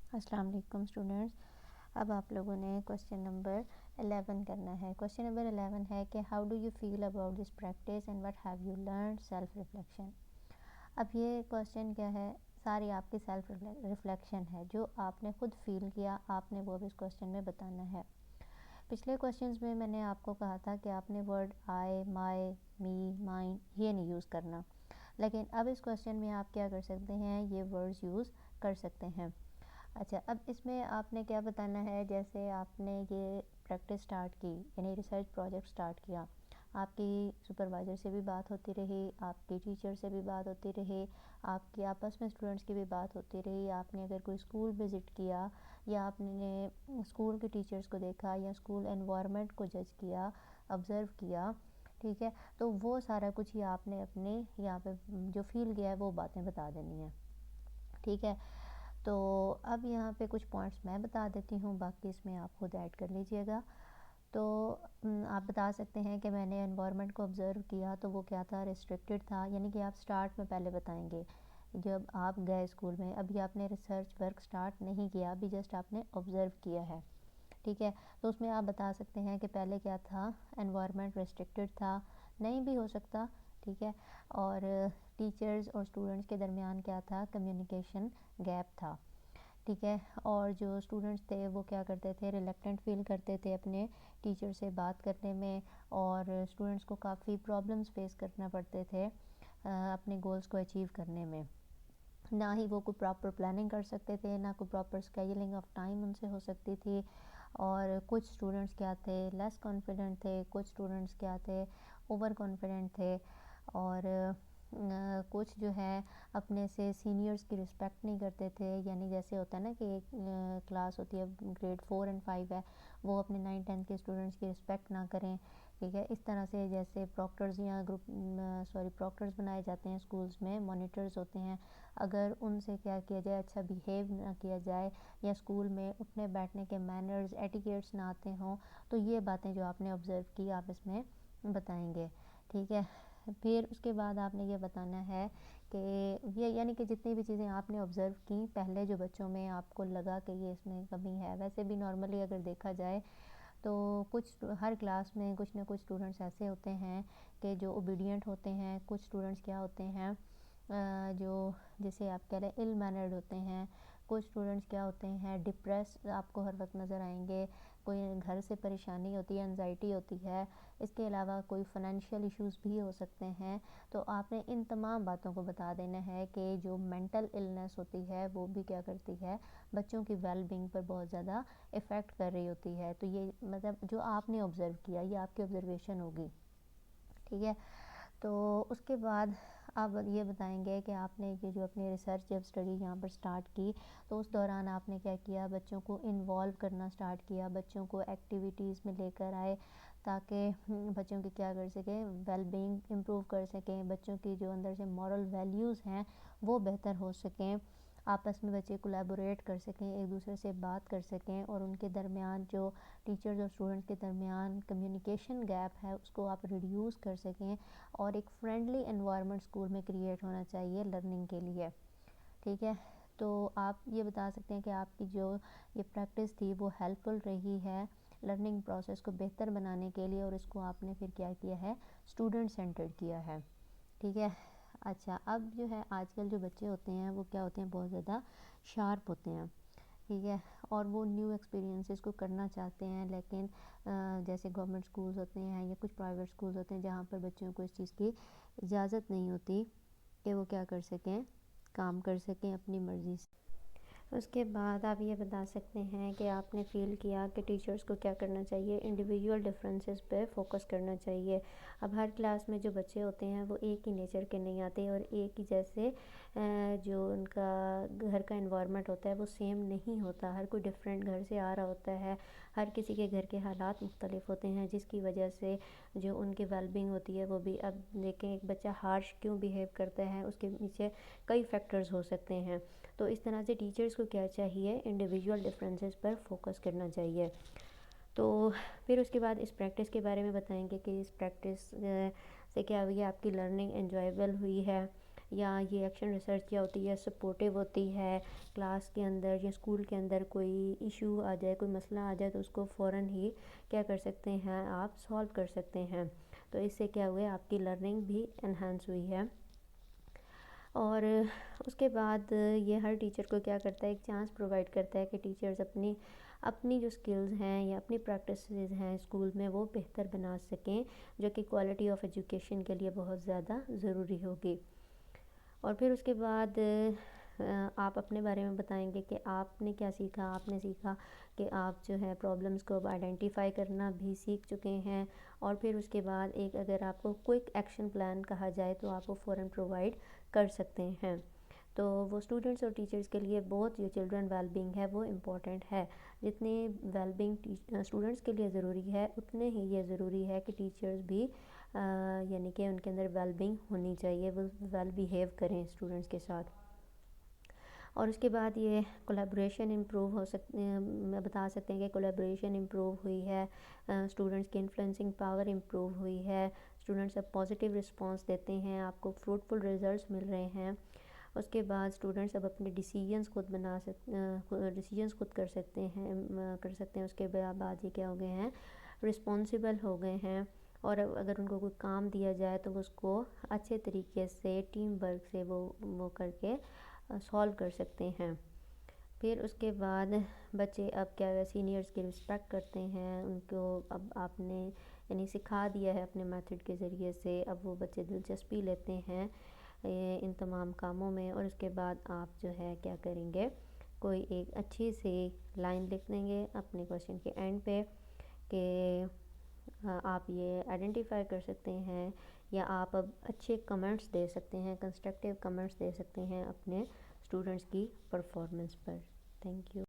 السلام علیکم اسٹوڈنٹس. اب آپ لوگوں نے کوشچن نمبر 11 کرنا ہے. کوشچن نمبر 11 ہے کہ how do you feel about this practice and what have you learned self reflection. اب یہ کوشچن کیا ہے؟ ساری آپ کی سیلف ریفلیکشن ہے جو آپ نے خود فیل کیا، آپ نے وہ بھی اس کوشچن میں بتانا ہے. پچھلے کوشچنز میں نے آپ کو کہا تھا کہ آپ نے word I, my, me, mine یہ نہیں یوز کرنا، لیکن اب اس کوشچن میں آپ کیا کر سکتے ہیں؟ یہ ورڈز یوز کر سکتے ہیں. اچھا، اب اس میں آپ نے کیا بتانا ہے؟ جیسے آپ نے یہ پریکٹس سٹارٹ کی، یعنی ریسرچ پروجیکٹ سٹارٹ کیا، آپ کی سپروائزر سے بھی بات ہوتی رہی، آپ کی ٹیچر سے بھی بات ہوتی رہی، آپ کی آپس میں اسٹوڈنٹس کی بھی بات ہوتی رہی، آپ نے اگر کوئی اسکول وزٹ کیا یا آپ نے اسکول کے ٹیچرز کو دیکھا یا اسکول انوائرمنٹ کو جج کیا، آبزرو کیا، ٹھیک ہے، تو وہ سارا کچھ ہی آپ نے اپنے یہاں پہ جو فیل کیا ہے وہ باتیں بتا دینی ہیں. ٹھیک ہے، تو اب یہاں پہ کچھ پوائنٹس میں بتا دیتی ہوں، باقی اس میں آپ خود ایڈ کر لیجئے گا. تو آپ بتا سکتے ہیں کہ میں نے انوائرمنٹ کو آبزرو کیا تو وہ کیا تھا؟ ریسٹرکٹیڈ تھا. یعنی کہ آپ سٹارٹ میں پہلے بتائیں گے جب آپ گئے اسکول میں، ابھی آپ نے ریسرچ ورک سٹارٹ نہیں کیا، ابھی جسٹ آپ نے آبزرو کیا ہے. ٹھیک ہے، تو اس میں آپ بتا سکتے ہیں کہ پہلے کیا تھا؟ انوائرمنٹ ریسٹرکٹیڈ تھا، نہیں بھی ہو سکتا. ٹھیک ہے، اور ٹیچرز اور اسٹوڈنٹس کے درمیان کیا تھا؟ کمیونیکیشن گیپ تھا. ٹھیک ہے، اور جو اسٹوڈنٹس تھے وہ کیا کرتے تھے؟ ریلیکٹنٹ فیل کرتے تھے اپنے ٹیچر سے بات کرنے میں، اور اسٹوڈنٹس کو کافی پرابلمس فیس کرنا پڑتے تھے اپنے گولز کو اچیو کرنے میں. نہ ہی وہ کوئی پراپر پلاننگ کر سکتے تھے، نہ کوئی پراپر اسکیجولنگ آف ٹائم ان سے ہو سکتی تھی. اور کچھ اسٹوڈنٹس کیا تھے؟ لیس کانفیڈنٹ تھے، کچھ اسٹوڈنٹس کیا تھے؟ اوور کانفیڈنٹ تھے. اور کچھ جو ہے اپنے سے سینئرز کی رسپیکٹ نہیں کرتے تھے. یعنی جیسے ہوتا ہے نا کہ ایک کلاس ہوتی ہے گریڈ 4 اور 5 ہے، وہ اپنے 9 10 کے اسٹوڈنٹس کی رسپیکٹ نہ کریں. ٹھیک ہے، اس طرح سے جیسے پروکٹرز یا پروکٹرز بنائے جاتے ہیں اسکولز میں، مانیٹرز ہوتے ہیں، اگر ان سے کیا کیا جائے؟ اچھا بیہیو نہ کیا جائے، یا اسکول میں اٹھنے بیٹھنے کے مینرز ایٹیکیٹس نہ آتے ہوں، تو یہ باتیں جو آپ نے آبزرو کی آپ اس میں بتائیں گے. ٹھیک ہے، پھر اس کے بعد آپ نے یہ بتانا ہے کہ یہ یعنی کہ جتنی بھی چیزیں آپ نے آبزرو کی پہلے جو بچوں میں آپ کو لگا کہ یہ اس میں کمی ہے. ویسے بھی نارملی اگر دیکھا جائے تو کچھ ہر کلاس میں کچھ نہ کچھ اسٹوڈنٹس ایسے ہوتے ہیں کہ جو اوبیڈینٹ ہوتے ہیں، کچھ اسٹوڈنٹس کیا ہوتے ہیں جو جسے آپ کہہ رہے ہیں ال مینرڈ ہوتے ہیں. کچھ اسٹوڈنٹس کیا ہوتے ہیں؟ ڈپریس آپ کو ہر وقت نظر آئیں گے. کوئی گھر سے پریشانی ہوتی ہے، انزائٹی ہوتی ہے، اس کے علاوہ کوئی فائنینشیل ایشوز بھی ہو سکتے ہیں. تو آپ نے ان تمام باتوں کو بتا دینا ہے کہ جو مینٹل النس ہوتی ہے وہ بھی کیا کرتی ہے؟ بچوں کی ویل بینگ پر بہت زیادہ افیکٹ کر رہی ہوتی ہے. تو یہ مطلب جو آپ نے آبزرو کیا، یہ آپ کی آبزرویشن ہوگی. ٹھیک ہے، تو اس کے بعد آپ یہ بتائیں گے کہ آپ نے یہ جو اپنی ریسرچ جب اسٹڈی یہاں پر سٹارٹ کی تو اس دوران آپ نے کیا کیا؟ بچوں کو انوالو کرنا سٹارٹ کیا، بچوں کو ایکٹیویٹیز میں لے کر آئے تاکہ بچوں کی کیا کر سکیں؟ ویل بینگ امپروو کر سکیں، بچوں کی جو اندر سے مورل ویلیوز ہیں وہ بہتر ہو سکیں، آپس میں بچے کولیبوریٹ کر سکیں، ایک دوسرے سے بات کر سکیں، اور ان کے درمیان جو ٹیچرز اور اسٹوڈنٹس کے درمیان کمیونیکیشن گیپ ہے اس کو آپ ریڈیوس کر سکیں. اور ایک فرینڈلی انوائرمنٹ اسکول میں کریٹ ہونا چاہیے لرننگ کے لیے. ٹھیک ہے، تو آپ یہ بتا سکتے ہیں کہ آپ کی جو یہ پریکٹس تھی وہ ہیلپ فل رہی ہے لرننگ پروسیس کو بہتر بنانے کے لیے، اور اس کو آپ نے پھر کیا کیا ہے؟ اسٹوڈنٹ سینٹرڈ کیا ہے. ٹھیک ہے، اچھا اب جو ہے آج کل جو بچے ہوتے ہیں وہ کیا ہوتے ہیں؟ بہت زیادہ شارپ ہوتے ہیں. ٹھیک ہے، اور وہ نیو ایکسپیرینسز کو کرنا چاہتے ہیں، لیکن جیسے گورنمنٹ اسکولز ہوتے ہیں یا کچھ پرائیویٹ اسکولز ہوتے ہیں جہاں پر بچوں کو اس چیز کی اجازت نہیں ہوتی کہ وہ کیا کر سکیں؟ کام کر سکیں اپنی مرضی سے. اس کے بعد آپ یہ بتا سکتے ہیں کہ آپ نے فیل کیا کہ ٹیچرز کو کیا کرنا چاہیے؟ انڈیویجول ڈفرینسز پہ فوکس کرنا چاہیے. اب ہر کلاس میں جو بچے ہوتے ہیں وہ ایک ہی نیچر کے نہیں آتے، اور ایک ہی جیسے جو ان کا گھر کا انوائرمنٹ ہوتا ہے وہ سیم نہیں ہوتا. ہر کوئی ڈفرینٹ گھر سے آ رہا ہوتا ہے، ہر کسی کے گھر کے حالات مختلف ہوتے ہیں، جس کی وجہ سے جو ان کی ویل بینگ ہوتی ہے وہ بھی. اب دیکھیں ایک بچہ ہارش کیوں بیہیو کرتا ہے، اس کے پیچھے کئی فیکٹرز ہو سکتے ہیں. تو اس طرح سے ٹیچرز کو کیا چاہیے؟ انڈیویجول ڈفرینسز پر فوکس کرنا چاہیے. تو پھر اس کے بعد اس پریکٹس کے بارے میں بتائیں گے کہ اس پریکٹس سے کیا ہوئی ہے؟ آپ کی لرننگ انجوائیبل ہوئی ہے، یا یہ ایکشن ریسرچ کیا ہوتی ہے، سپورٹیو ہوتی ہے. کلاس کے اندر یا اسکول کے اندر کوئی ایشو آ جائے، کوئی مسئلہ آ جائے تو اس کو فوراً ہی کیا کر سکتے ہیں آپ، سولو کر سکتے ہیں. تو اس سے کیا ہوئے آپ کی لرننگ بھی انہانس ہوئی ہے. اور اس کے بعد یہ ہر ٹیچر کو کیا کرتا ہے، ایک چانس پرووائڈ کرتا ہے کہ ٹیچرز اپنی جو سکلز ہیں یا اپنی پریکٹسز ہیں اسکول میں وہ بہتر بنا سکیں، جو کہ کوالٹی آف ایجوکیشن کے لیے بہت زیادہ ضروری ہوگی. اور پھر اس کے بعد آپ اپنے بارے میں بتائیں گے کہ آپ نے کیا سیکھا. آپ نے سیکھا کہ آپ جو ہے پرابلمس کو اب آئیڈینٹیفائی کرنا بھی سیکھ چکے ہیں. اور پھر اس کے بعد ایک اگر آپ کو کوئک ایکشن پلان کہا جائے تو آپ وہ فوراً پرووائڈ کر سکتے ہیں. تو وہ اسٹوڈنٹس اور ٹیچرز کے لیے بہت جو چلڈرن ویل بینگ ہے وہ امپورٹنٹ ہے. جتنی ویل بینگ اسٹوڈنٹس کے لیے ضروری ہے اتنے ہی یہ ضروری ہے کہ ٹیچرز بھی یعنی کہ ان کے اندر ویل بینگ ہونی چاہیے، وہ ویل بیہیو کریں اسٹوڈنٹس کے ساتھ. اور اس کے بعد یہ کولیبریشن امپروو ہو میں بتا سکتے ہیں کہ کولیبریشن امپروو ہوئی ہے، اسٹوڈنٹس کی انفلوئنسنگ پاور امپروو ہوئی ہے، اسٹوڈنٹس اب پازیٹیو رسپانس دیتے ہیں، آپ کو فروٹفل ریزلٹس مل رہے ہیں. اس کے بعد اسٹوڈنٹس اب اپنے ڈیسیجنس خود کر سکتے ہیں. اس کے بعد یہ کیا ہو گئے ہیں، رسپانسیبل ہو گئے ہیں. اور اگر ان کو کوئی کام دیا جائے تو اس کو اچھے طریقے سے ٹیم ورک سے وہ کر کے سولو کر سکتے ہیں. پھر اس کے بعد بچے اب کیا سینئرز کی رسپیکٹ کرتے ہیں، ان کو اب آپ نے یعنی سکھا دیا ہے اپنے میتھڈ کے ذریعے سے، اب وہ بچے دلچسپی لیتے ہیں ان تمام کاموں میں. اور اس کے بعد آپ جو ہے کیا کریں گے، کوئی ایک اچھی سی لائن لکھ دیں گے اپنے کویشچن کے اینڈ پہ کہ آپ یہ آئیڈینٹیفائی کر سکتے ہیں، یا آپ اب اچھے کمنٹس دے سکتے ہیں، کنسٹرکٹیو کمنٹس دے سکتے ہیں اپنے اسٹوڈنٹس کی پرفارمنس پر. Thank you.